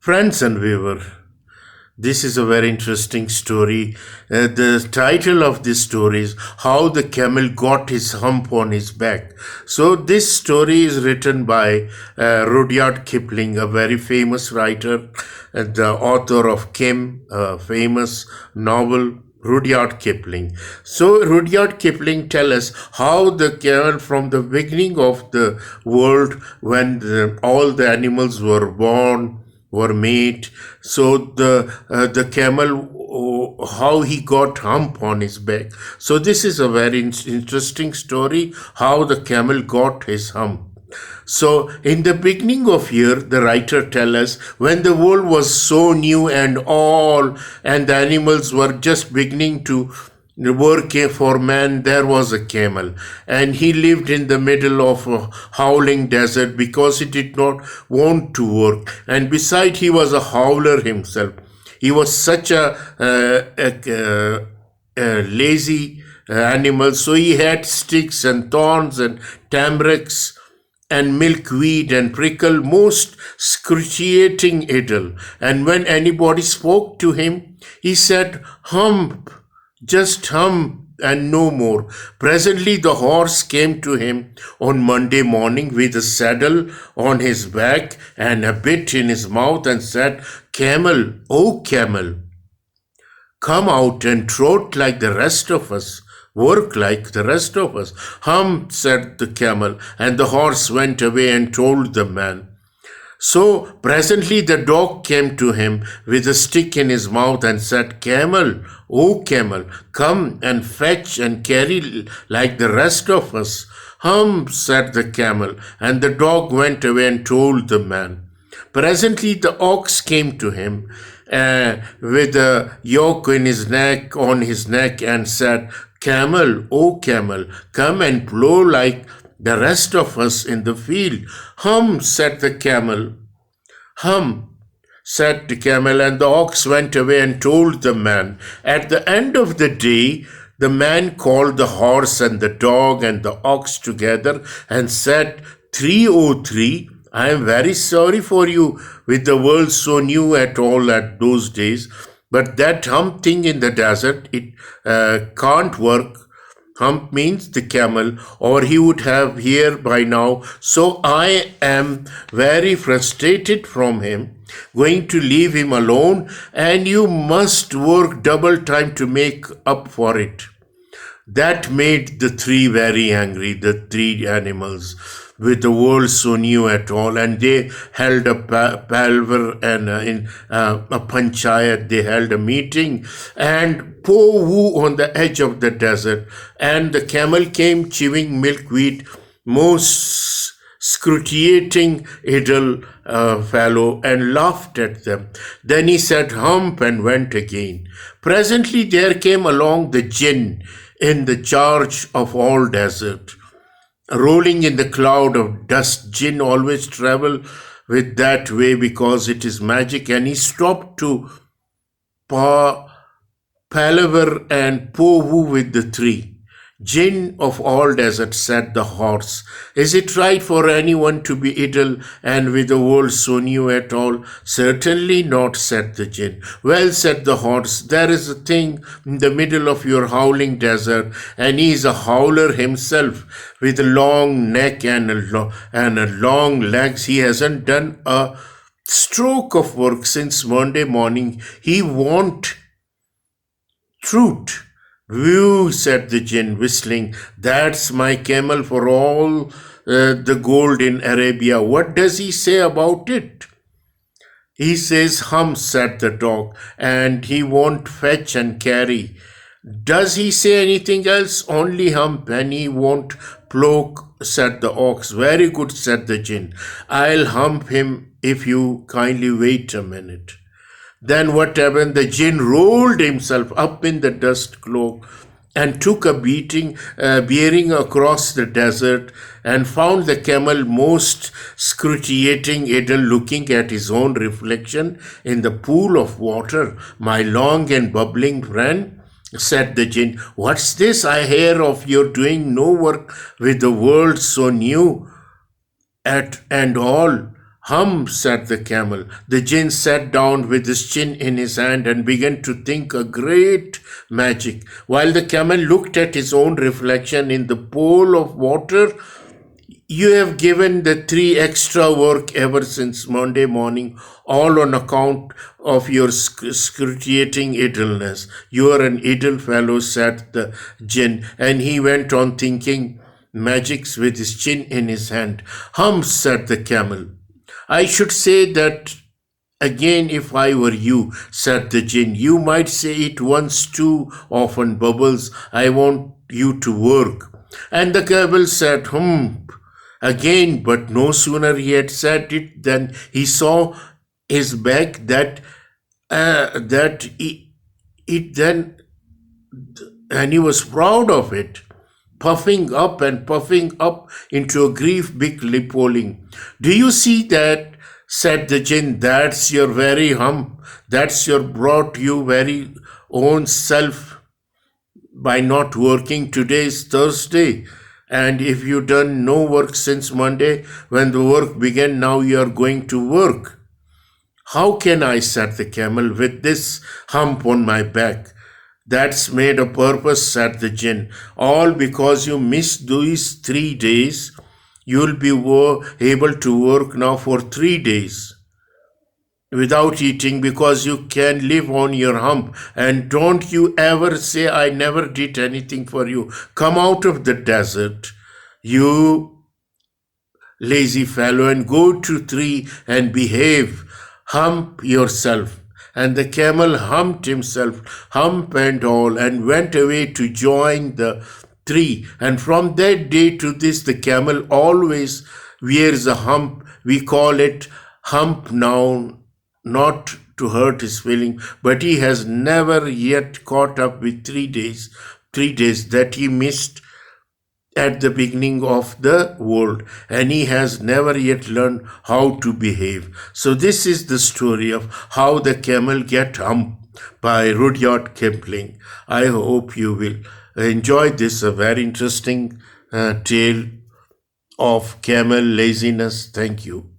Friends and viewer, this is a very interesting story. The title of this story is How the Camel Got His Hump on His Back. So, this story is written by Rudyard Kipling, a very famous writer, the author of Kim, a famous novel. Rudyard Kipling. So Rudyard Kipling tell us how the camel from the beginning of the world when all the animals were born were made. So the camel how he got hump on his back. So this is a very interesting story how the camel got his hump. So in the beginning of year, the writer tell us when the world was so new and the animals were just beginning to work for man, there was a camel, and he lived in the middle of a howling desert because he did not want to work, and beside he was a howler himself. He was such a lazy animal, so he had sticks and thorns and tamaracks and milkweed and prickle, most excruciating idyll. And when anybody spoke to him, he said, hump, just hump, and no more. Presently the horse came to him on Monday morning with a saddle on his back and a bit in his mouth and said, Camel, oh camel, come out and trot like the rest of us. Work like the rest of us. Hump, said the camel, and the horse went away and told the man. So presently the dog came to him with a stick in his mouth and said, Camel, oh camel, come and fetch and carry like the rest of us. Hump, said the camel, and the dog went away and told the man. Presently the ox came to him with a yoke on his neck and said, Camel, oh camel, come and blow like the rest of us in the field. Hum, said the camel. Hum, said the camel, and the ox went away and told the man. At the end of the day, the man called the horse and the dog and the ox together and said, 303, I am very sorry for you with the world so new at all at those days. But that hump thing in the desert, it can't work. Hump means the camel, or he would have here by now. So I am very frustrated from him, going to leave him alone, and you must work double time to make up for it. That made the three very angry, the three animals, with the world so new at all, and they held a palaver and in a panchayat, they held a meeting, and po woo on the edge of the desert, and the camel came chewing milkweed, most scrutiating idle fellow, and laughed at them. Then he said hump and went again. Presently there came along the jinn in the charge of all desert. Rolling in the cloud of dust, jinn always travel with that way because it is magic, and he stopped to palaver and powwow with the three. Jinn of all desert, said the horse, is it right for anyone to be idle and with the world so new at all? Certainly not, said the jinn. Well, said the horse, there is a thing in the middle of your howling desert, and he is a howler himself with a long neck and a long legs. He hasn't done a stroke of work since Monday morning. He won't truth. Whew, said the jinn, whistling, that's my camel for all the gold in Arabia. What does he say about it? He says, hump, said the dog, and he won't fetch and carry. Does he say anything else? Only hump, and he won't plow, said the ox. Very good, said the jinn. I'll hump him if you kindly wait a minute. Then what happened? The jinn rolled himself up in the dust cloak and took a bearing across the desert, and found the camel most scrutiating idle, looking at his own reflection in the pool of water. My long and bubbling friend, said the jinn, what's this I hear of your doing no work with the world so new and all? Hum, said the camel. The jinn sat down with his chin in his hand and began to think a great magic. While the camel looked at his own reflection in the pool of water, you have given the 3 extra work ever since Monday morning, all on account of your excruciating idleness. You are an idle fellow, said the jinn, and he went on thinking magics with his chin in his hand. Hum, said the camel. I should say that again if I were you, said the jinn. You might say it once too often, Bubbles. I want you to work. And the camel said, again, but no sooner he had said it than he saw his back and he was proud of it, puffing up into a grief big lipoling. Do you see that? Said the jinn. That's your very hump. That's your brought you very own self by not working. Today's Thursday. And if you done no work since Monday, when the work began, now you are going to work. How can I, said the camel, with this hump on my back? That's made a purpose, said the jinn. All because you missed these 3 days. You'll be able to work now for 3 days without eating because you can live on your hump. And don't you ever say I never did anything for you. Come out of the desert, you lazy fellow, and go to tree and behave. Hump yourself. And the camel humped himself, hump and all, and went away to join the tree. And from that day to this, the camel always wears a hump. We call it hump now, not to hurt his feeling, but he has never yet caught up with 3 days that he missed at the beginning of the world, and he has never yet learned how to behave. So this is the story of how the camel get hump by Rudyard Kipling. I hope you will enjoy this, a very interesting tale of camel laziness. Thank you.